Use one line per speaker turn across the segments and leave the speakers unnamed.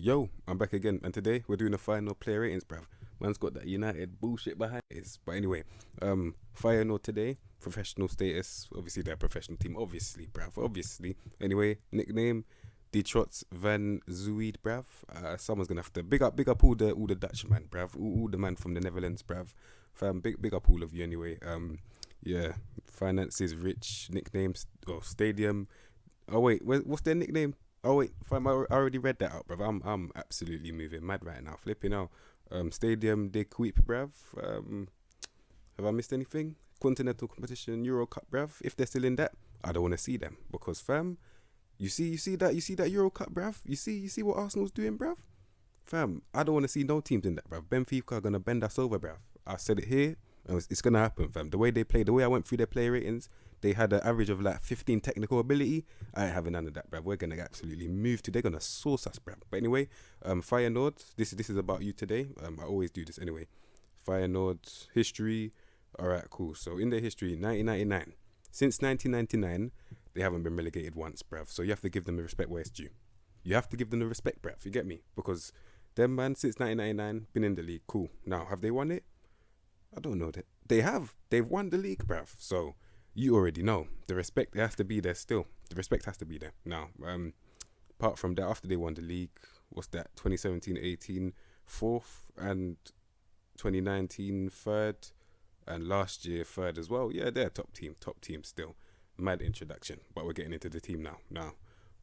Yo, I'm back again, and today we're doing a final player ratings, bruv. Man's got that United bullshit behind it. But anyway, Feyenoord today, professional status. Obviously, they're a professional team. Obviously, bruv. Obviously. Anyway, nickname Detroit's Van Zuid, bruv. Someone's gonna have to big up all the Dutchmen, bruv. All the man from the Netherlands, bruv. Fam, big up all of you anyway. Yeah, finances rich. Nicknames or stadium. Oh wait, what's their nickname? Oh wait, fam, I already read that out, bruv. I'm absolutely moving mad right now. Flipping out. Stadium de Kuip, bruv. Have I missed anything? Continental competition, Euro Cup, bruv. If they're still in that, I don't want to see them because, fam, you see that Euro Cup, bruv. You see what Arsenal's doing, bruv. Fam, I don't want to see no teams in that, bruv. Benfica are gonna bend us over, bruv. I said it here, and it's gonna happen, fam. The way they play, the way I went through their player ratings, they had an average of like 15 technical ability. I ain't having none of that, bruv. We're gonna absolutely move to. They're gonna sauce us, bruv. But anyway, Feyenoord. This is about you today. I always do this anyway. Feyenoord history. All right, cool. So in their history, 1999. Since 1999, they haven't been relegated once, bruv. So you have to give them the respect where it's due. You have to give them the respect, bruv. You get me? Because them man since 1999 been in the league. Cool. Now have they won it? I don't know that they have. They've won the league, bruv. So you already know the respect has to be there still. The respect has to be there. Now, apart from that, after they won the league, what's that? 2017-18 fourth and 2019 third and last year third as well. Yeah, they're top team still. Mad introduction, but we're getting into the team now. Now,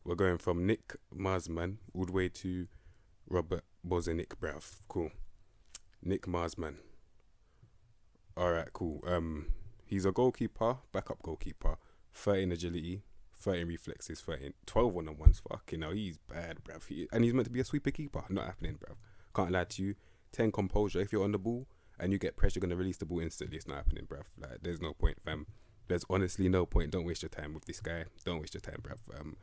we're going from Nick Marsman all the way to Robert Bozenic, bruv. Cool. Nick Marsman. All right, cool. He's a goalkeeper, backup goalkeeper, 13 agility, 13 reflexes, 12 one-on-ones. Fucking hell, he's bad, bruv. And he's meant to be a sweeper keeper. Not happening, bruv. Can't lie to you. 10 composure. If you're on the ball and you get pressure, you're going to release the ball instantly. It's not happening, bruv. Like, there's no point, fam. There's honestly no point. Don't waste your time with this guy. Don't waste your time, bruv.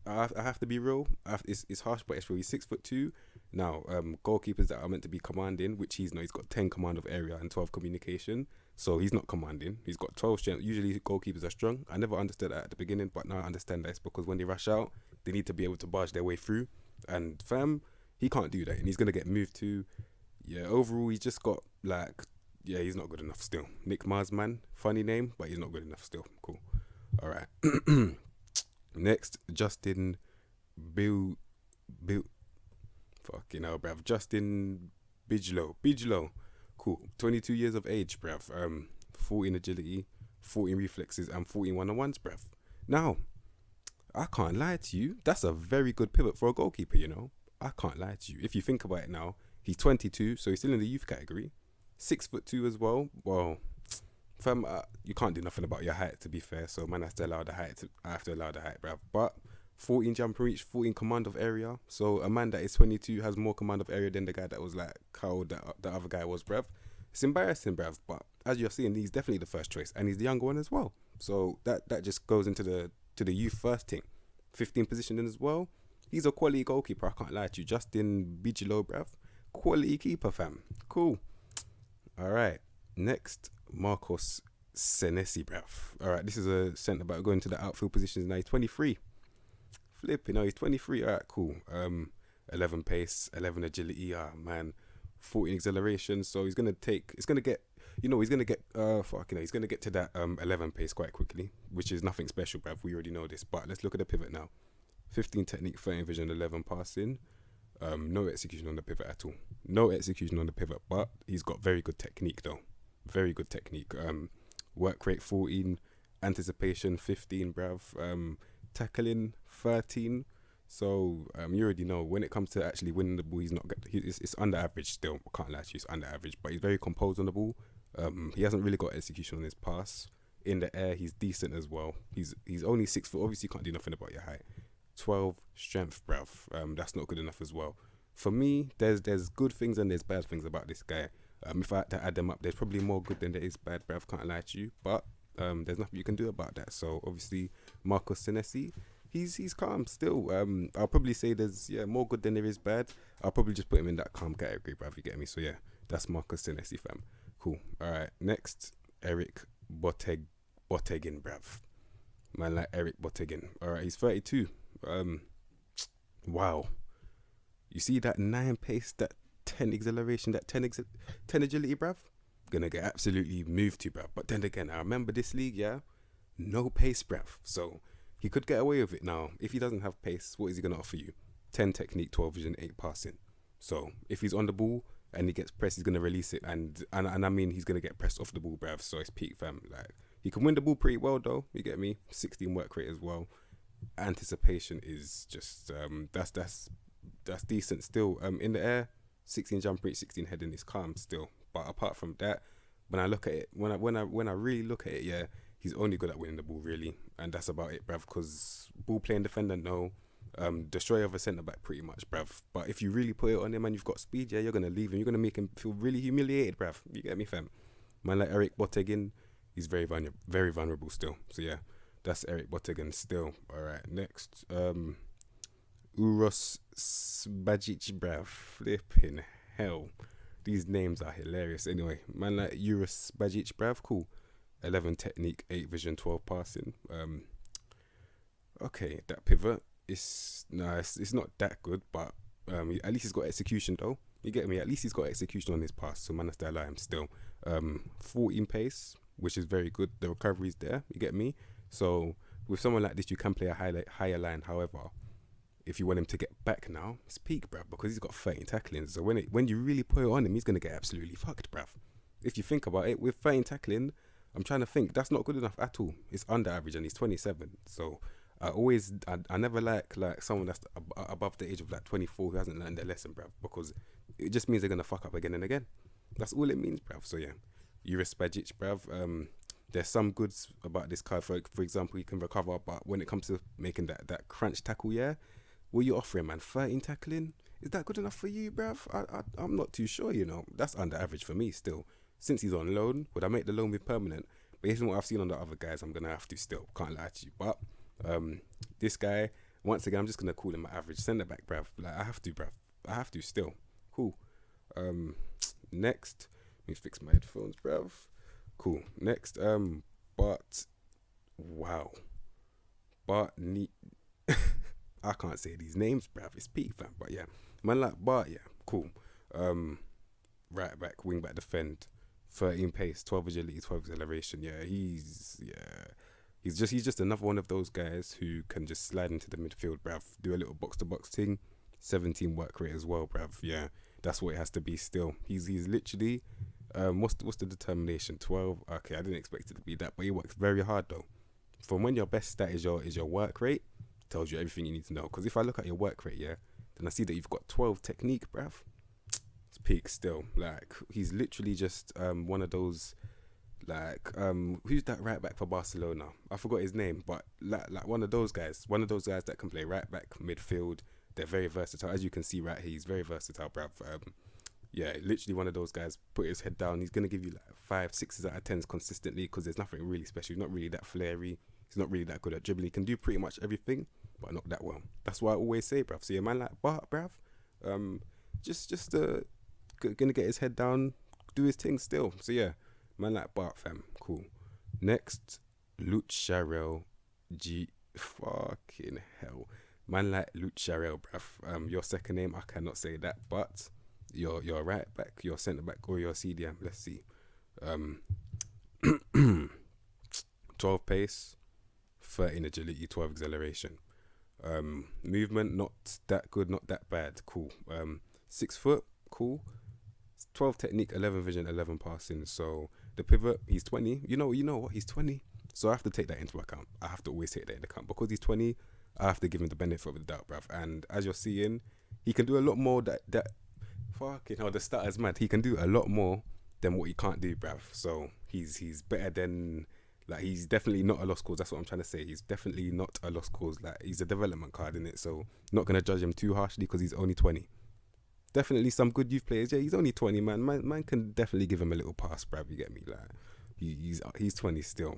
I have to be real. It's harsh, but it's real. He's 6'2". Now, goalkeepers that are meant to be commanding, which he's not. He's got 10 command of area and 12 communication. So he's not commanding. He's got 12 strength. Usually goalkeepers are strong. I never understood that at the beginning, but now I understand that it's because when they rush out, they need to be able to barge their way through. And fam, he can't do that. And he's going to get moved to, yeah, overall, he's just got he's not good enough still. Nick Marsman, funny name, but he's not good enough still. Cool. All right. Next, Justin Bill. Fucking hell, bruv. Justin Bigelow. Cool. 22 years of age, bruv. 14 agility, 14 reflexes, and 14 one-on-ones, bruv. Now, I can't lie to you. That's a very good pivot for a goalkeeper, you know. I can't lie to you. If you think about it now, he's 22, so he's still in the youth category. 6'2" as well. Well, fam, you can't do nothing about your height, to be fair. So man has to allow the height. I have to allow the height, bruv. But 14 jump and reach, 14 command of area. So a man that is 22 has more command of area than the guy that was like how old the other guy was, bruv. It's embarrassing, bruv. But as you're seeing, he's definitely the first choice, and he's the younger one as well. So that just goes into the youth first thing. 15 positioning as well. He's a quality goalkeeper. I can't lie to you. Justin Bigelow, bruv. Quality keeper, fam. Cool. All right. Next, Marcos Senesi, bruv. All right. This is a centre back going to the outfield positions now. He's 23. Flipping, he's 23. All right, cool. 11 pace, 11 agility. Ah, man. 14 acceleration. So he's gonna get to that 11 pace quite quickly, which is nothing special, bruv. We already know this. But let's look at the pivot now. 15 technique, 13 vision, 11 passing. No execution on the pivot at all. No execution on the pivot, but he's got very good technique though. Very good technique. Work rate 14, anticipation 15, bruv. Tackling 13. So you already know when it comes to actually winning the ball, he's not. It's under average still. I can't lie to you, it's under average, but he's very composed on the ball. He hasn't really got execution on his pass. In the air, he's decent as well. He's only 6 foot. Obviously, you can't do nothing about your height. 12 strength, bruv. That's not good enough as well. For me, there's good things and there's bad things about this guy. If I had to add them up, there's probably more good than there is bad, bruv. Can't lie to you, but there's nothing you can do about that. So obviously, Marcos Senesi, he's calm still. I'll probably say there's more good than there is bad. I'll probably just put him in that calm category, bruv. You get me? So yeah, that's Marcos Senesi, fam. Cool. All right. Next, Eric Botegin, bruv. Man like Eric Botegin. All right, he's 32. Wow. You see that 9 pace, that 10 acceleration, that 10 agility, bruv? Gonna get absolutely moved to, bruv. But then again, I remember this league, yeah? No pace, bruv. So he could get away with it now. If he doesn't have pace, what is he gonna offer you? 10 technique, 12 vision, 8 passing. So if he's on the ball and he gets pressed, he's gonna release it. And I mean, he's gonna get pressed off the ball, bruv. So it's peak, fam. Like, he can win the ball pretty well, though. You get me? 16 work rate as well. Anticipation is just that's decent still. In the air, 16 jump rate, 16 heading is calm still. But apart from that, when I look at it, when I really look at it, yeah, he's only good at winning the ball, really, and that's about it, bruv. Because ball playing defender, no, destroyer of a centre back, pretty much, bruv. But if you really put it on him and you've got speed, yeah, you're gonna leave him. You're gonna make him feel really humiliated, bruv. You get me, fam? Man like Eric Bottegin, he's very vulnerable still. So yeah, that's Eric Bottegin still. All right, next, Uros Bajic, bruv. Flipping hell. These names are hilarious. Anyway, man like Uros Bajic, bruv, cool. 11 technique, 8 vision, 12 passing. Okay, that pivot is it's not that good, but at least he's got execution though. You get me? At least he's got execution on his pass, so man, that's the lie. I'm still 14 pace, which is very good. The recovery's there. You get me? So with someone like this, you can play a higher line. However, if you want him to get back now, it's peak, bruv, because he's got 13 tackling. So when you really put it on him, he's gonna get absolutely fucked, bruv. If you think about it, with 13 tackling, I'm trying to think, that's not good enough at all. It's under average, and he's 27. So I never like someone that's above the age of like 24 who hasn't learned their lesson, bruv, because it just means they're gonna fuck up again and again. That's all it means, bruv. So yeah, Uros Bajic, bruv. There's some goods about this card. For example, he can recover, but when it comes to making that crunch tackle, yeah, what you offering, man? 13 tackling? Is that good enough for you, bruv? I'm not too sure, you know. That's under average for me still. Since he's on loan, would I make the loan be permanent? Based on what I've seen on the other guys, I'm going to have to still. Can't lie to you. But this guy, once again, I'm just going to call him an average centre-back, bruv. Like, I have to, bruv. I have to still. Cool. Next, let me fix my headphones, bruv. Cool. Next, but wow. But I can't say these names, bruv. It's peak, fam. But yeah, man like Bart, yeah, cool. Right back, wing back, defend, 13 pace, 12 agility, 12 acceleration. Yeah, he's just another one of those guys who can just slide into the midfield, bruv. Do a little box to box thing. 17 work rate as well, bruv. Yeah, that's what it has to be. Still, he's literally what's the determination? 12. Okay, I didn't expect it to be that, but he works very hard though. From when your best stat is your work rate, tells you everything you need to know. Because if I look at your work rate, yeah, then I see that you've got 12 technique, bruv. It's peak still. Like, he's literally just one of those, like, who's that right back for Barcelona? I forgot his name, but like one of those guys that can play right back, midfield. They're very versatile. As you can see right here, he's very versatile, bruv. Yeah, literally one of those guys. Put his head down. He's going to give you like 5, 6s out of 10s consistently, because there's nothing really special. He's not really that flary. He's not really that good at dribbling. He can do pretty much everything, but not that well. That's why I always say, bruv. See a man like Bart, bruv, just gonna get his head down, do his thing still. So yeah, man like Bart, fam, cool. Next, Luciano G. Fucking hell, man like Luciano, bruv. Your second name, I cannot say that, but your right back, your centre back, or your CDM. Let's see. 12 pace, 13 agility, 12 acceleration. Movement, not that good, not that bad. Cool. 6 foot, cool. 12 technique, 11 vision, 11 passing. So the pivot, he's 20. You know what? He's 20. So I have to take that into account. I have to always take that into account. Because he's 20, I have to give him the benefit of the doubt, bruv. And as you're seeing, he can do a lot more that fucking hell, the starter's mad. He can do a lot more than what he can't do, bruv. So he's better than, like, he's definitely not a lost cause. That's what I'm trying to say. He's definitely not a lost cause. Like, he's a development card, innit? So not going to judge him too harshly because he's only 20. Definitely some good youth players. Yeah, he's only 20, man. Man can definitely give him a little pass, bruv. You get me? Like, he's 20 still.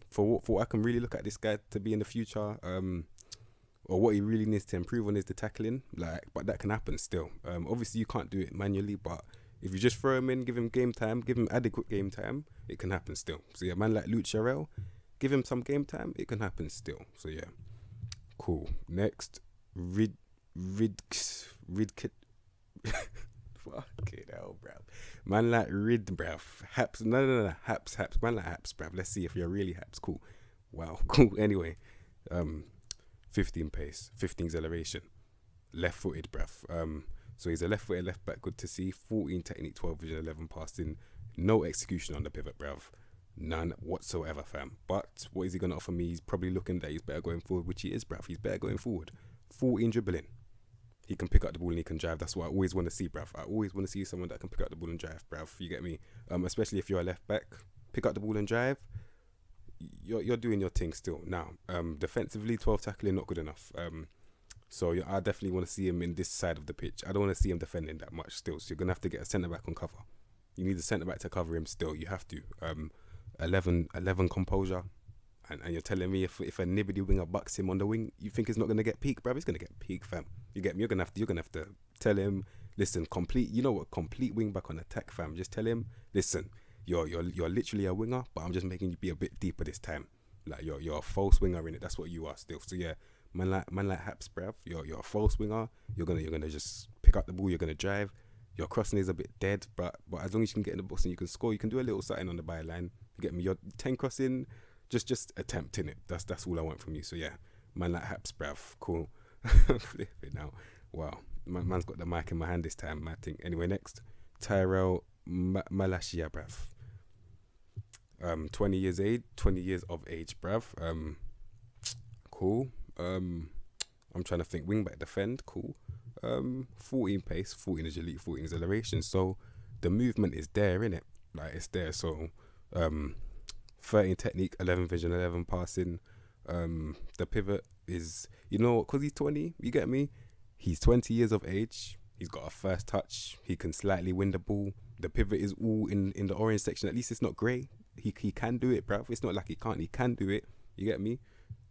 For what I can really look at this guy to be in the future, or what he really needs to improve on is the tackling. Like, but that can happen still. Obviously you can't do it manually, but if you just throw him in, give him game time, give him adequate game time, it can happen still. So yeah, man like Luciano, give him some game time, it can happen still. So yeah, cool. Next, Rid fucking hell, bruv. Man like Rid, bruv. Haps, no. Haps. Man like Haps, bruv. Let's see if you're really Haps. Cool. Wow, cool. Anyway, 15 pace, 15 acceleration, left-footed, bruv. So he's a left-footed left back. Good to see. 14 technique, 12 vision, 11 passing. No execution on the pivot, bruv. None whatsoever, fam. But what is he gonna offer me? He's probably looking that he's better going forward, which he is, bruv. He's better going forward. 14 dribbling. He can pick up the ball and he can drive. That's what I always want to see, bruv. I always want to see someone that can pick up the ball and drive, bruv. You get me? Especially if you're a left back, pick up the ball and drive. You're doing your thing still. Now, defensively, 12 tackling, not good enough. So I definitely want to see him in this side of the pitch. I don't want to see him defending that much still. So you're gonna have to get a centre back on cover. You need a centre back to cover him still. You have to. 11 composure. And you're telling me if a nibbity winger bucks him on the wing, you think he's not gonna get peak, bruv? He's gonna get peak, fam. You get me? You're gonna have to tell him, listen, complete wing back on attack, fam. Just tell him, listen, you're literally a winger, but I'm just making you be a bit deeper this time. Like you're a false winger in it. That's what you are still. So yeah, man like Haps, bruv. You're a false winger. You're gonna just pick up the ball. You're gonna drive. Your crossing is a bit dead, but as long as you can get in the box and you can score, you can do a little something on the byline. You get me? Your 10 crossing. Just attempting it. That's all I want from you. So yeah, man like Haps, bruv. Cool. Flip it now. Wow. Man's got the mic in my hand this time. I think. Anyway, next. Tyrell Malashia, bruv. 20 years of age, bruv. Cool. I'm trying to think. Wing back defend. Cool. 14 pace, 14 agility, 14 acceleration. So the movement is there, innit? Like it's there. So 13 technique, 11 vision, 11 passing. The pivot is, because he's 20, you get me? He's 20 years of age. He's got a first touch. He can slightly win the ball. The pivot is all in the orange section. At least it's not grey. He can do it, bruv. It's not like he can't. He can do it. You get me?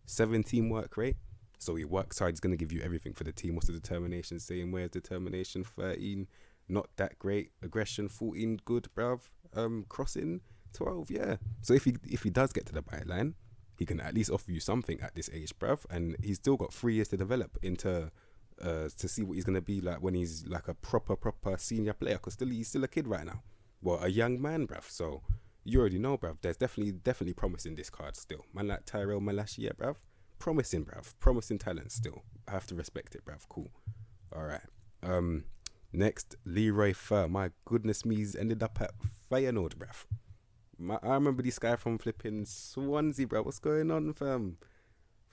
17 work rate. So he works hard. He's going to give you everything for the team. What's the determination saying? Where's determination? 13, not that great. Aggression, 14, good, bruv. Crossing, 12, yeah. So if he does get to the byline, he can at least offer you something at this age, bruv. And he's still got 3 years to develop into to see what he's gonna be like when he's like a proper senior player. Cause he's still a kid right now. Well, a young man, bruv. So you already know, bruv. There's definitely promise in this card still. Man like Tyrell Malashia, bruv. Promising, bruv. Promising talent still. I have to respect it, bruv. Cool. All right. Next, Leroy Fer. My goodness me, he's ended up at Feyenoord, bruv. I remember this guy from flipping Swansea, bruv. What's going on, fam?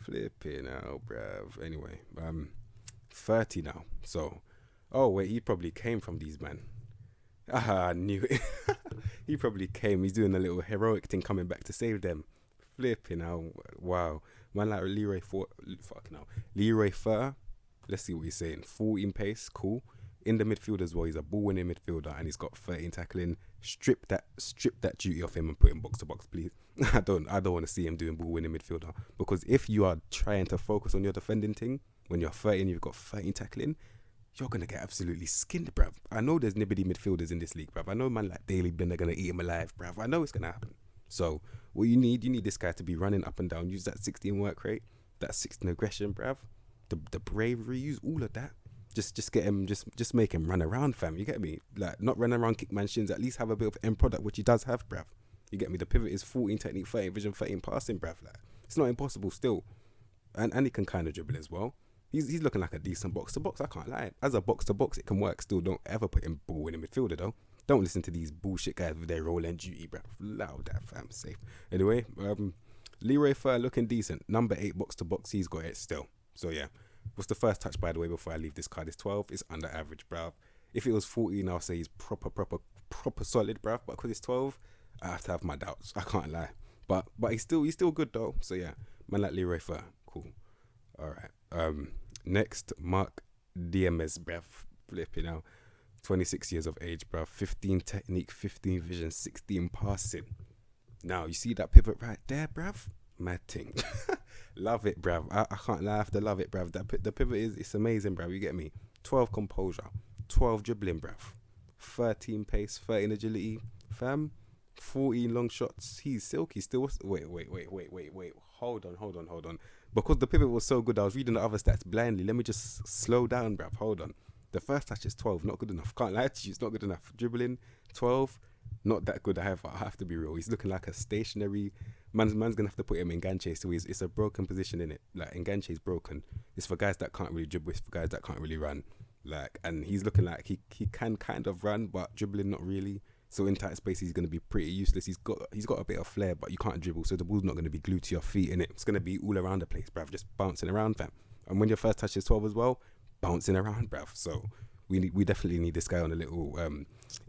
Flipping out, bruv. Anyway, 30 now. So, oh wait, he probably came from these, man. I knew it. He probably came. He's doing a little heroic thing, coming back to save them. Flipping out. Wow. Man like Leroy Fer. Let's see what he's saying. 14 pace, cool. In the midfield as well. He's a ball-winning midfielder and he's got 13 tackling. Strip that duty off him and put him box to box, please. I don't want to see him doing ball-winning midfielder, because if you are trying to focus on your defending thing, when you're 13, you've got 13 tackling, you're gonna get absolutely skinned, bruv. I know there's nibbity midfielders in this league, bruv. I know man like Daily Bin are gonna eat him alive, bruv. I know it's gonna happen. So what you need this guy to be running up and down. Use that 16 work rate, that 16 aggression, bruv. The bravery, use all of that. Just get him, just make him run around, fam. You get me? Like, not run around, kick man shins. At least have a bit of end product, which he does have, bruv. You get me? The pivot is 14 technique, 13 vision, 13 passing, bruv. Like, it's not impossible still. And he can kind of dribble as well. He's looking like a decent box to box. I can't lie. As a box to box, it can work still. Don't ever put him ball in the midfielder though. Don't listen to these bullshit guys with their role and duty, bruv. Allow that, fam. Safe. Anyway, Leroy Fer looking decent. Number 8 box to box. He's got it still. So yeah. What's the first touch, by the way, before I leave this card? Is 12. It's under average, bruv. If it was 14, I'll say he's proper solid, bruv. But because it's 12, I have to have my doubts. I can't lie. But he's still good though. So yeah, man like Leroy Fer. Cool. All right. Next, Mark DMS, bruv. Flipping out. 26 years of age, bruv. 15 technique, 15 vision, 16 passing. Now, you see that pivot right there, bruv? Mad thing. Love it, bruv. I can't lie, I have to love it, bruv. The pivot it's amazing, bruv. You get me? 12 composure, 12 dribbling, bruv. 13 pace, 13 agility. Fam, 14 long shots. He's silky still. Wait. Hold on. Because the pivot was so good, I was reading the other stats blindly. Let me just slow down, bruv. Hold on. The first touch is 12, not good enough. Can't lie to you, it's not good enough. Dribbling, 12, not that good. I have to be real. He's looking like a stationary. Man's gonna have to put him in Enganche. So it's a broken position in it. Like Enganche is broken. It's for guys that can't really dribble. It's for guys that can't really run. Like, and he's looking like he can kind of run, but dribbling not really. So in tight space, he's gonna be pretty useless. He's got a bit of flair, but you can't dribble. So the ball's not gonna be glued to your feet in it. It's gonna be all around the place, bruv, just bouncing around, fam. And when your first touch is 12 as well, bouncing around, bruv. So we definitely need this guy on a little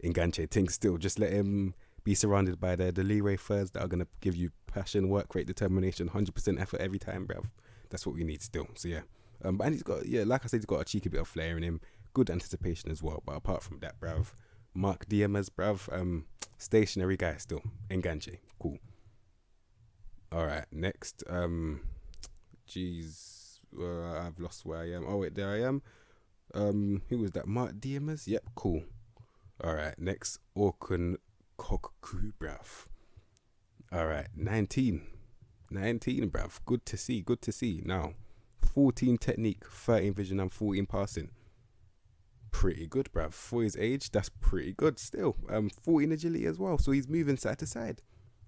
Enganche thing still. Just let him be surrounded by the Leroy Furs that are going to give you passion, work rate, determination, 100% effort every time, bruv. That's what we need still. So, yeah. And he's got, like I said, he's got a cheeky bit of flair in him. Good anticipation as well. But apart from that, bruv, Mark Diemers, bruv, stationary guy still. Enganche. Cool. All right. Next. I've lost where I am. Oh, wait, there I am. Who was that? Mark Diemers? Yep, cool. Alright, next, Orkun Kokku, bruv. Alright, 19, bruv. Good to see. Now, 14 technique, 13 vision, and 14 passing. Pretty good, bruv. For his age, that's pretty good still. 14 agility as well, so he's moving side to side.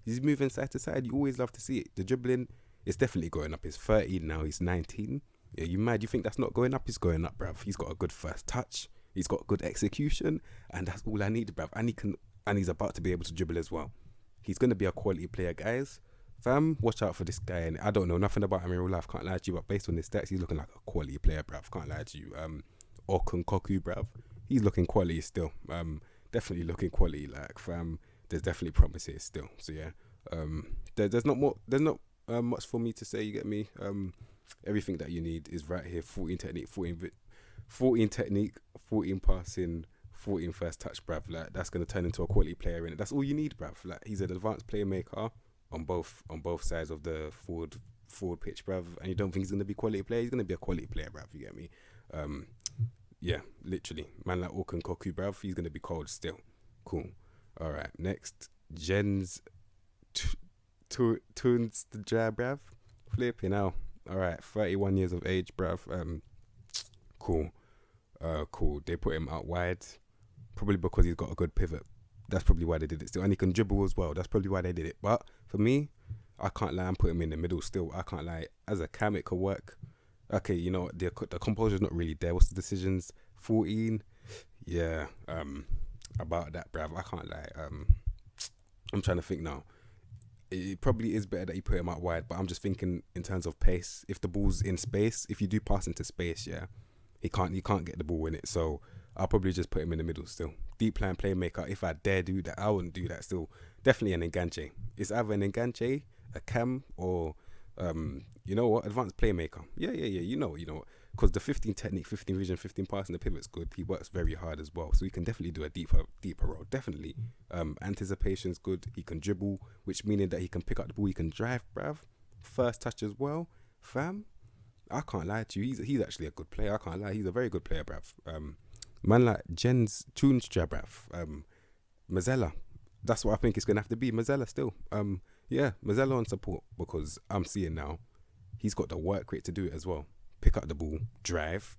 You always love to see it. The dribbling is definitely going up. He's 13 now, he's 19. Yeah, you mad? You think that's not going up? He's going up, bruv. He's got a good first touch. He's got good execution, and that's all I need, bruv. And he's about to be able to dribble as well. He's gonna be a quality player, guys. Fam, watch out for this guy. And I don't know nothing about him in real life. Can't lie to you, but based on his stats, he's looking like a quality player, bruv. Can't lie to you. Orkun Kokku, bruv. He's looking quality still. Definitely looking quality. Like, fam, there's definitely promise here still. So yeah. There's not much for me to say. You get me? Everything that you need is right here. 14 technique, 14 passing, 14 first touch, bruv. Like, that's gonna turn into a quality player in it. That's all you need, bruv. Like, he's an advanced playmaker on both sides of the forward pitch, bruv. And you don't think he's gonna be a quality player? He's gonna be a quality player, bruv. You get me? Yeah, literally, man like Orkun Kokku, bruv. He's gonna be cold still. Cool. All right, next, Jens Tunes the Jab, bruv. Flipping out. All right, 31 years of age, bruv. Cool. They put him out wide, probably because he's got a good pivot. That's probably why they did it still. And he can dribble as well. That's probably why they did it. But for me, I can't lie. I'm putting him in the middle still. I can't lie. As a cam, it could work. Okay, you know, the composure's not really there. What's the decisions? 14. Yeah. About that, bruv. I can't lie. I'm trying to think now. It probably is better that you put him out wide, but I'm just thinking in terms of pace. If the ball's in space, if you do pass into space, yeah, he can't get the ball in it. So I'll probably just put him in the middle still. Deep line playmaker. If I dare do that, I wouldn't do that still. Definitely an Enganche. It's either an Enganche, a cam, or you know what, advanced playmaker. Yeah. You know what. Because the 15 technique, 15 vision, 15 passing, the pivot's good. He works very hard as well. So he can definitely do a deeper role. Definitely. Anticipation's good. He can dribble, which meaning that he can pick up the ball. He can drive, bruv. First touch as well. Fam, I can't lie to you. He's actually a good player. I can't lie. He's a very good player, bruv. Man like Jens Tunstra, bruv. Mazzella. That's what I think it's going to have to be. Mazzella still. Yeah, Mazzella on support, because I'm seeing now he's got the work rate to do it as well. Pick up the ball, drive,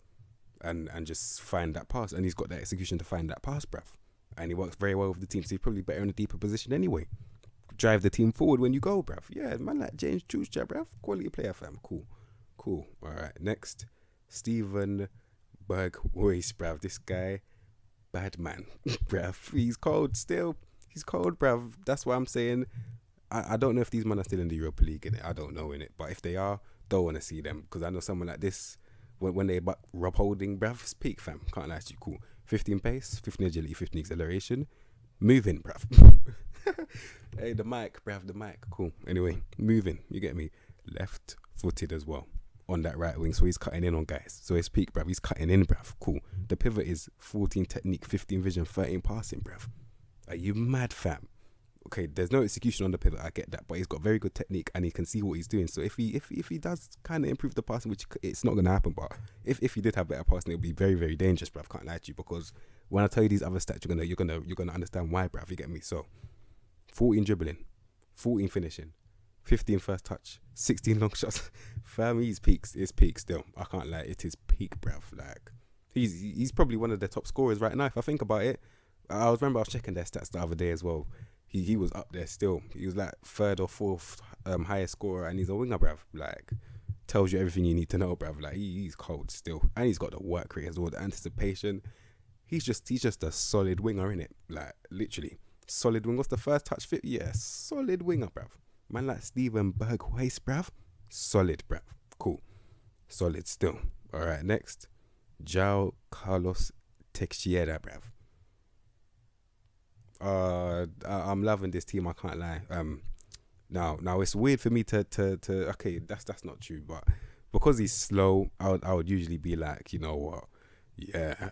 and just find that pass. And he's got the execution to find that pass, bruv. And he works very well with the team, so he's probably better in a deeper position anyway. Drive the team forward when you go, bruv. Yeah, man like James Chuscha, bruv. Quality player, fam. Cool. All right, next, Steven Berghuis, bruv. This guy, bad man, bruv. He's cold still. He's cold, bruv. That's why I'm saying I don't know if these men are still in the Europa League, innit? I don't know, innit? But if they are, don't want to see them, because I know someone like this, when they Rob Holding, bruv, peak, fam. Can't lie to you. Cool. 15 pace, 15 agility, 15 acceleration. Moving, bruv. Hey, the mic, bruv, the mic. Cool. Anyway, moving. You get me? Left footed as well on that right wing, so he's cutting in on guys. So his peak, bruv, he's cutting in, bruv. Cool. The pivot is 14 technique, 15 vision, 13 passing, bruv. Are you mad, fam? Okay, there's no execution on the pivot, I get that, but he's got very good technique and he can see what he's doing. So if he does kind of improve the passing, which it's not going to happen, but if he did have better passing, it would be very, very dangerous, bruv. Can't lie to you, because when I tell you these other stats, you're gonna understand why, bruv. You get me? So 14 dribbling, 14 finishing, 15 first touch, 16 long shots. Fam, he's peaks. It's peak still. I can't lie. It is peak, bruv. Like, he's probably one of the top scorers right now. If I think about it, I was checking their stats the other day as well. He was up there still. He was like third or fourth highest scorer, and he's a winger, bruv. Like, tells you everything you need to know, bruv. Like, he's cold still, and he's got the work rate as well, the anticipation. He's just a solid winger, innit? Like, literally solid winger. What's the first touch fit? Yeah, solid winger, bruv. Man like Steven Berghuis, bruv. Solid, bruv. Cool. Solid still. All right, next. João Carlos Teixeira, bruv. I'm loving this team, I can't lie. Now it's weird for me to okay, that's not true, but because he's slow, I would usually be like, you know what? Yeah,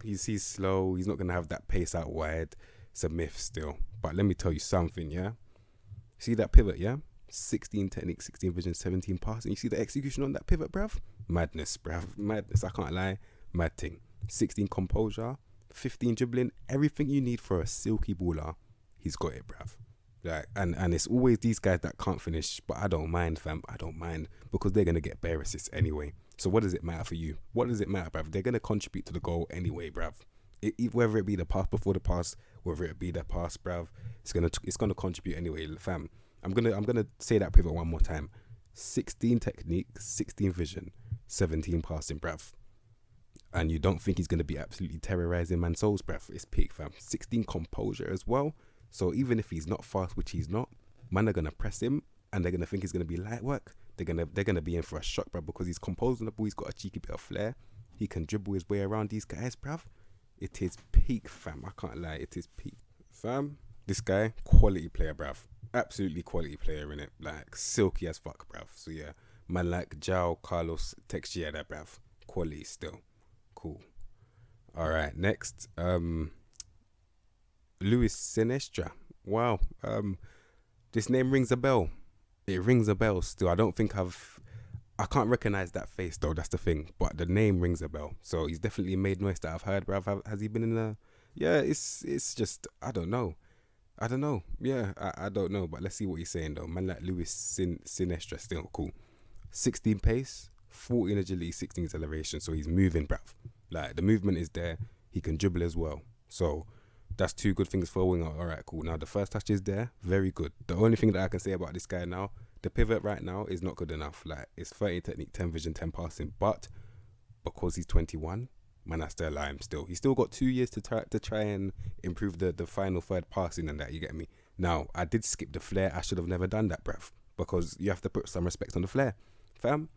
he's slow, he's not gonna have that pace out wide. It's a myth still. But let me tell you something, yeah? See that pivot, yeah? 16 technique, 16 vision, 17 passing. You see the execution on that pivot, bruv? Madness, bruv. Madness, I can't lie. Mad thing. 16 composure, 15 dribbling. Everything you need for a silky baller, he's got it, bruv. Like, and it's always these guys that can't finish, but I don't mind, fam. I don't mind, because they're going to get bare assists anyway. So what does it matter for you? What does it matter, bruv? They're going to contribute to the goal anyway, bruv. Whether it be the pass before the pass, whether it be the pass, bruv, it's gonna contribute anyway, fam. I'm gonna say that pivot one more time. 16 technique, 16 vision, 17 passing, bruv. And you don't think he's gonna be absolutely terrorizing man's souls, bruv? It's peak, fam. 16 composure as well. So even if he's not fast, which he's not, man are gonna press him and they're gonna think he's gonna be light work. They're gonna be in for a shock, bruv, because he's composed on the ball. He's got a cheeky bit of flair. He can dribble his way around these guys, bruv. It is peak, fam. I can't lie. It is peak, fam. This guy, quality player, bruv. Absolutely quality player, innit? Like, silky as fuck, bruv. So yeah, man like João Carlos Teixeira, bruv. Quality still. Cool. All right, next. Sinestra. Wow. This name rings a bell. It rings a bell still. I can't recognize that face though. That's the thing. But the name rings a bell. So he's definitely made noise that I've heard, bruv. Has he been in the? Yeah, it's just I don't know. Yeah, I don't know. But let's see what he's saying though. Man like Sinestra still cool. 16 pace, 14 agility, 16 acceleration. So he's moving, bruv. Like the movement is there. He can dribble as well. So that's two good things for a winger. All right, cool. Now the first touch is there. Very good. The only thing that I can say about this guy now, the pivot right now is not good enough. Like, it's 30 technique, 10 vision, 10 passing. But because he's 21, man, I still lie him still. He's still got 2 years to try and improve the final third passing and that, you get me? Now, I did skip the flair. I should have never done that, bruv. Because you have to put some respect on the flair. Fam,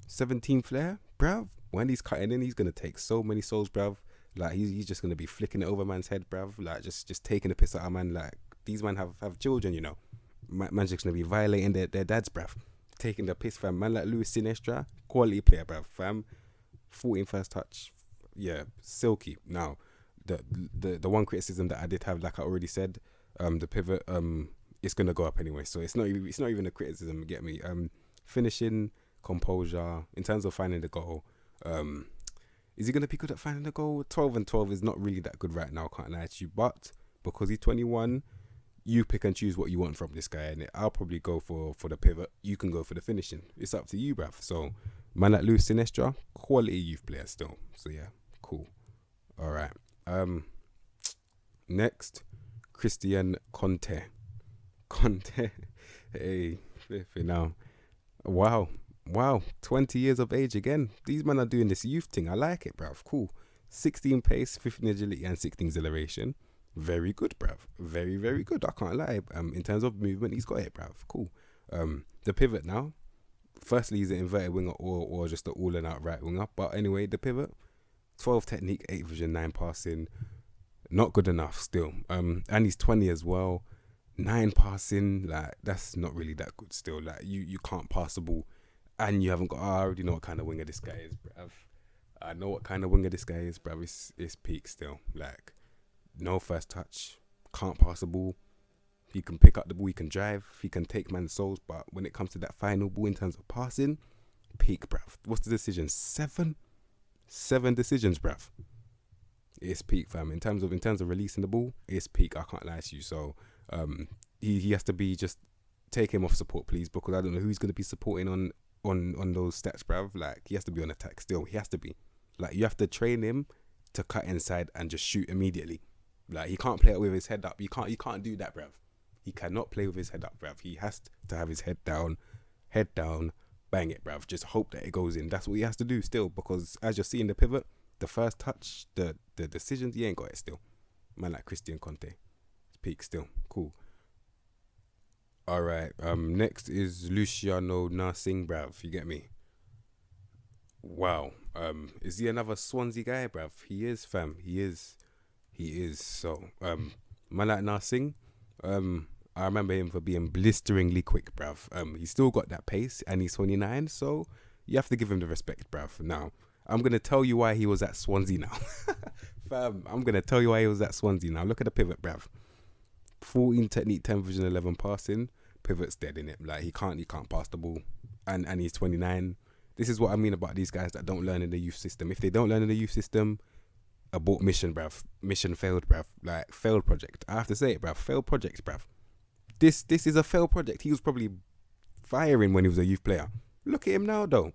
17 flair, bruv. When he's cutting in, he's going to take so many souls, bruv. Like, he's just going to be flicking it over man's head, bruv. Like, just taking the piss out of man. Like, these men have children, you know. Man's just gonna be violating their dads, bruv. Taking the piss, fam. Man like Sinestra, quality player, bruv, fam. 14 first touch, yeah, silky. Now, the one criticism that I did have, like I already said, the pivot, it's gonna go up anyway. So it's not even a criticism. You get me? Finishing, composure, in terms of finding the goal. Is he gonna be good at finding the goal? 12 and 12 is not really that good right now. Can't lie to you, but because he's 21. You pick and choose what you want from this guy, and I'll probably go for the pivot. You can go for the finishing. It's up to you, bruv. So, man like Sinestra, quality youth player still. So yeah, cool. All right. Next, Christian Conte. Hey, now, wow, 20 years of age again. These men are doing this youth thing. I like it, bruv. Cool. 16 pace, 15 agility, and 16 acceleration. Very good, bruv. Very, very good. I can't lie. In terms of movement, he's got it, bruv. Cool. The pivot now. Firstly, he's an inverted winger or just an all and out right winger. But anyway, the pivot. 12 technique, 8 vision, 9 passing. Not good enough still. And he's 20 as well. 9 passing. Like, that's not really that good still. Like, you can't pass the ball. And you haven't got... I already know what kind of winger this guy is, bruv. I know what kind of winger this guy is, bruv. It's peak still. Like... No first touch, can't pass the ball. He can pick up the ball, he can drive, he can take man's souls, but when it comes to that final ball in terms of passing, peak, bruv. What's the decision? 7 decisions, bruv. It's peak, fam. In terms of releasing the ball, it's peak. I can't lie to you. So He has to be just take him off support, please, because I don't know who's going to be supporting on those stats, bruv. Like, he has to be on attack still. He has to be. Like, you have to train him to cut inside and just shoot immediately. Like, he can't play it with his head up. You can't do that, bruv. He cannot play with his head up, bruv. He has to have his head down, bang it, bruv. Just hope that it goes in. That's what he has to do still, because as you're seeing the pivot, the first touch, the decisions, he ain't got it still. Man like Christian Conte. It's peak still. Cool. All right. Next is Luciano Singh, bruv. You get me? Wow. Is he another Swansea guy, bruv? He is, fam. He is. So, man like Singh, I remember him for being blisteringly quick, bruv. He's still got that pace, and he's 29, so you have to give him the respect, bruv. Now, I'm going to tell you why he was at Swansea now. Fam, I'm going to tell you why he was at Swansea now. Look at the pivot, bruv. 14 technique, 10 vision, 11 passing. Pivot's dead in it. Like, he can't pass the ball, and he's 29. This is what I mean about these guys that don't learn in the youth system. If they don't learn in the youth system, abort mission, bruv. Mission failed, bruv. Like, failed project. I have to say it, bruv. Failed project, bruv. This is a failed project. He was probably firing when he was a youth player. Look at him now, though.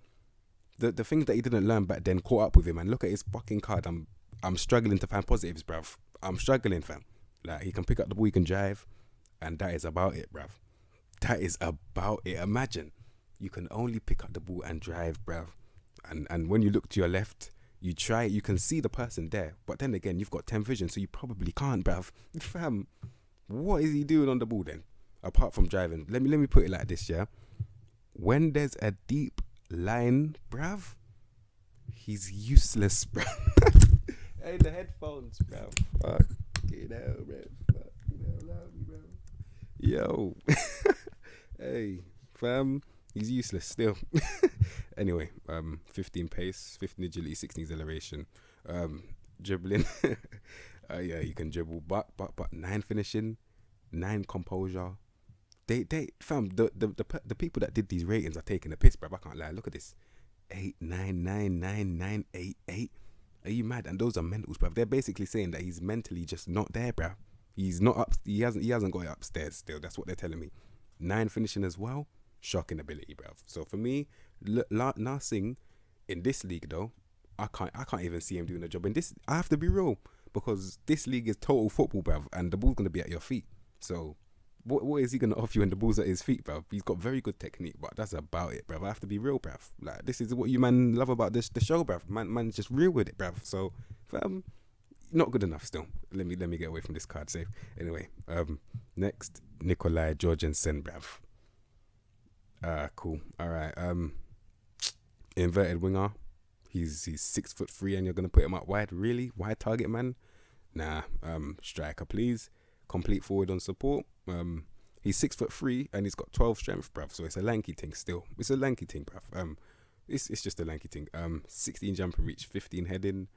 The things that he didn't learn back then caught up with him, and look at his fucking card. I'm struggling to find positives, bruv. I'm struggling, fam. Like, he can pick up the ball, he can drive, and that is about it, bruv. That is about it. Imagine you can only pick up the ball and drive, bruv. And when you look to your left, you try, you can see the person there, but then again, you've got 10 vision, so you probably can't, bruv. Fam, what is he doing on the ball then? Apart from driving, let me put it like this, yeah. When there's a deep line, bruv, he's useless, bruv. Hey, the headphones, bruv. Fucking hell, bruv. Fucking hell, love me, bruv. Yo. Hey, fam, he's useless still. Anyway, 15 pace, 15 agility, 16 acceleration, dribbling. Yeah, you can dribble, but 9 finishing, 9 composure. They fam, the people that did these ratings are taking a piss, bruv. I can't lie. Look at this, 8, 9, 9, 9, 9, 8, 8. Are you mad? And those are mentals, bruv. They're basically saying that he's mentally just not there, bruv. He's not up. He hasn't got it upstairs still. That's what they're telling me. 9 finishing as well. Shocking ability, bruv. So for me, Singh in this league though, I can't even see him doing a job in this. I have to be real, because this league is total football, bruv, and the ball's gonna be at your feet. So what is he gonna offer you when the ball's at his feet, bruv? He's got very good technique, but that's about it, bruv. I have to be real, bruv. Like, this is what you man love about the show, bruv. Man's just real with it, bruv. So not good enough still. Let me get away from this card safe. Anyway, next, Nikolai Jojensen, bruv. Cool. All right. Inverted winger. He's 6'3", and you're gonna put him up wide? Really? Wide target man? Nah. Striker, please. Complete forward on support. He's 6'3", and he's got 12 strength, bruv. So it's a lanky thing still. It's a lanky thing, bruv. It's just a lanky thing. 16 jump and reach, 15 heading.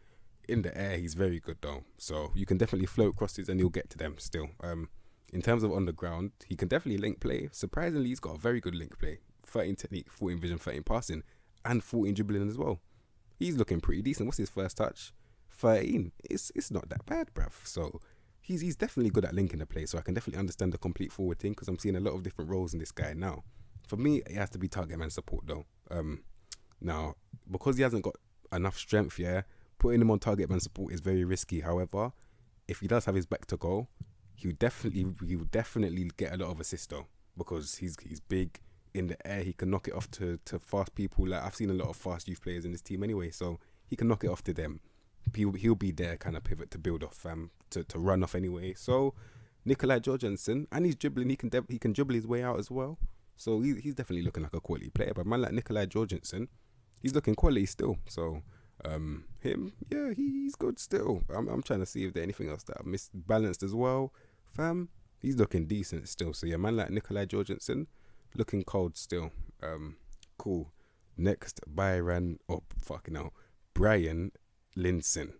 In the air, he's very good though. So you can definitely float crosses and you'll get to them still. In terms of on the ground, he can definitely link play. Surprisingly, he's got a very good link play. 13 technique, 14 vision, 13 passing, and 14 dribbling as well. He's looking pretty decent. What's his first touch? 13. It's not that bad, bruv. So he's definitely good at linking the play. So I can definitely understand the complete forward thing, because I'm seeing a lot of different roles in this guy now. For me, it has to be target man support though. Now, because he hasn't got enough strength, yeah, putting him on target man support is very risky. However, if he does have his back to goal, he would definitely get a lot of assists though, because he's big in the air. He can knock it off to fast people. Like, I've seen a lot of fast youth players in this team anyway, so he can knock it off to them. He'll be there kind of pivot to build off, to run off anyway. So Nikolai Jojensen, and he's dribbling. He can dribble his way out as well. So he's definitely looking like a quality player. But man like Nikolai Jojensen, he's looking quality still. So him, yeah, he's good still. I'm trying to see if there's anything else that I've misbalanced as well. Fam, he's looking decent still. So yeah, man like Nikolai Jojensen, looking cold still. Cool. Next, Brian Lindsen.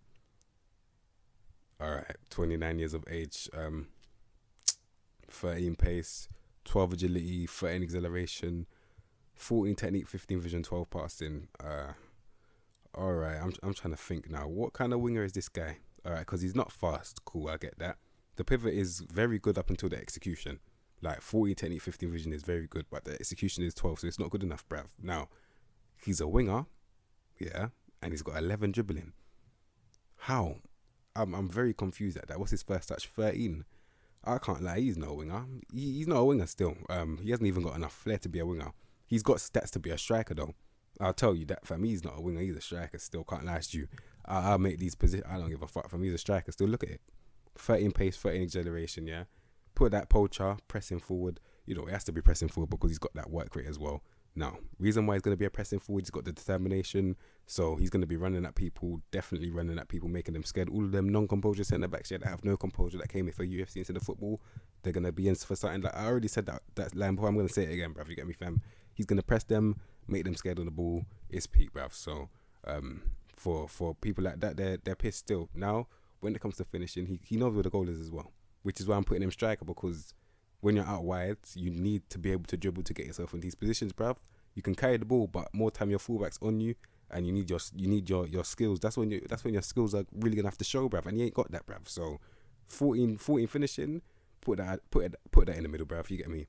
Alright, 29 years of age, 13 pace, 12 agility, 13 acceleration, 14 technique, 15 vision, 12 passing. Alright, I'm trying to think now. What kind of winger is this guy? Alright, because he's not fast. Cool, I get that. The pivot is very good up until the execution. Like 14 technique, 15 vision is very good, but the execution is 12, so it's not good enough, bruv. Now, he's a winger, yeah, and he's got 11 dribbling. How? I'm very confused at that. What's his first touch? 13. I can't lie, he's not a winger. He's not a winger still. He hasn't even got enough flair to be a winger. He's got stats to be a striker though. I'll tell you that. For me, he's not a winger. He's a striker still. Can't lie to you. I'll make these positions. I don't give a fuck. For me, he's a striker still. Look at it. 13 pace, 13 acceleration. Yeah. Put that poacher pressing forward. You know, it has to be pressing forward because he's got that work rate as well. Now, reason why he's going to be a pressing forward, he's got the determination. So he's going to be running at people, definitely running at people, making them scared. All of them non-composure centre-backs that have no composure that came in for UFC instead of football, they're going to be in for something. Like I already said that line before, I'm going to say it again, bruv. You get me, fam? He's going to press them, make them scared on the ball. It's peak, bruv. So for people like that, they're pissed still. Now, when it comes to finishing, he knows where the goal is as well, which is why I'm putting him striker, because when you're out wide, you need to be able to dribble to get yourself in these positions, bruv. You can carry the ball, but more time your fullback's on you, and you need your skills. That's when your skills are really gonna have to show, bruv. And you ain't got that, bruv. So 14 finishing, put that in the middle, bruv. You get me?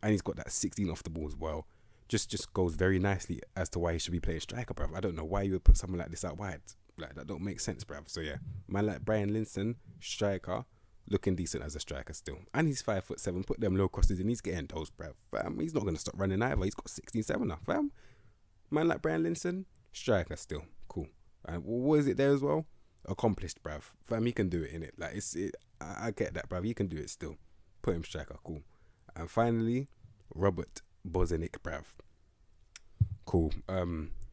And he's got that 16 off the ball as well. Just goes very nicely as to why he should be playing striker, bruv. I don't know why you would put someone like this out wide. Like that don't make sense, bruv. So yeah, man like Brian Lindsen, striker, looking decent as a striker still. And he's 5'7". Put them low crosses in, he's getting those, bruv. Fam, he's not going to stop running either. He's got 16-7 now, fam. Man like Brian Lindsen, striker still. Cool. And what is it there as well? Accomplished, bruv. Fam, he can do it, innit? Like, I get that, bruv. He can do it still. Put him striker, cool. And finally, Robert Bozenic, bruv. Cool.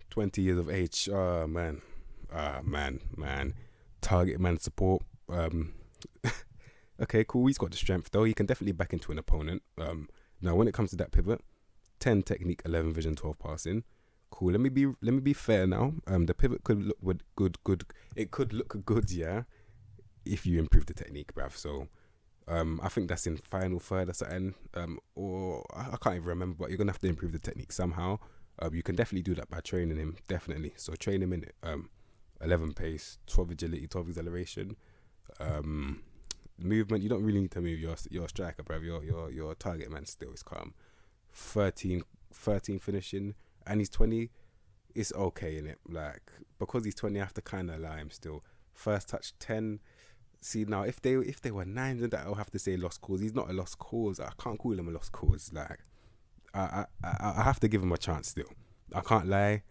20 years of age. Oh, man. Target man support. Okay, cool. He's got the strength though. He can definitely back into an opponent. Now when it comes to that pivot, 10 technique, 11 vision, 12 passing. Cool. Let me be fair now. The pivot could look good. It could look good, yeah, if you improve the technique, bruv. So, I think that's in final third or something. Or I can't even remember. But you're gonna have to improve the technique somehow. You can definitely do that by training him. Definitely. So train him in 11 pace, 12 agility, 12 acceleration. Movement, you don't really need to move. You're a striker, bruv. You're a target man still. It's calm. 13 finishing, and he's 20. It's okay, innit? Like, because he's 20, I have to kind of allow him still. First touch 10. See, now if they were 9s and that, I'll have to say lost cause. He's not a lost cause. I can't call him a lost cause. Like, I have to give him a chance still. I can't lie.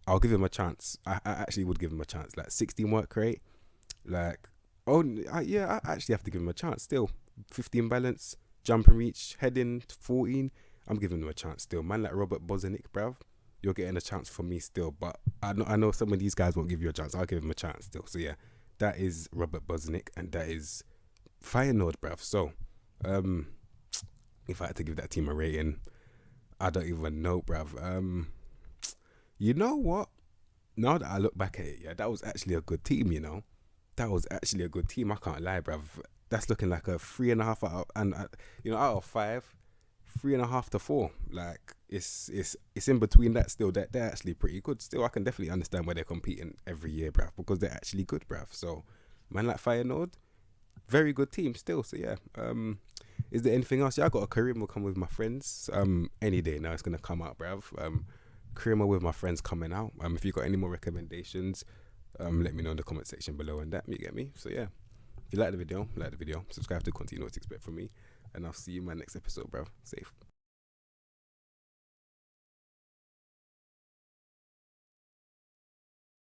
I'll give him a chance. I actually would give him a chance. Like 16 work rate. Like, I actually have to give him a chance still. 15 balance, jump and reach, heading 14. I'm giving him a chance still. Man like Robert Bozenic, bruv, you're getting a chance from me still. But I know some of these guys won't give you a chance. I'll give him a chance still. So yeah, that is Robert Bozenic, and that is Feyenoord, bruv. So, if I had to give that team a rating, I don't even know, bruv. You know what? Now that I look back at it, yeah, that was actually a good team, you know. That was actually a good team. I can't lie, bruv. That's looking like a 3.5 out of 5, 3.5 to 4. Like it's in between that still. They're actually pretty good. Still, I can definitely understand why they're competing every year, bruv, because they're actually good, bruv. So, man like Feyenoord, very good team still. So yeah. Is there anything else? Yeah, I got a Kareem will come with my friends. Any day now it's gonna come out, bruv. Kareem with my friends coming out. If you got any more recommendations, let me know in the comment section below, and that, you get me. So yeah, if you like the video, subscribe to continue what to expect from me, and I'll see you in my next episode, bro. Safe.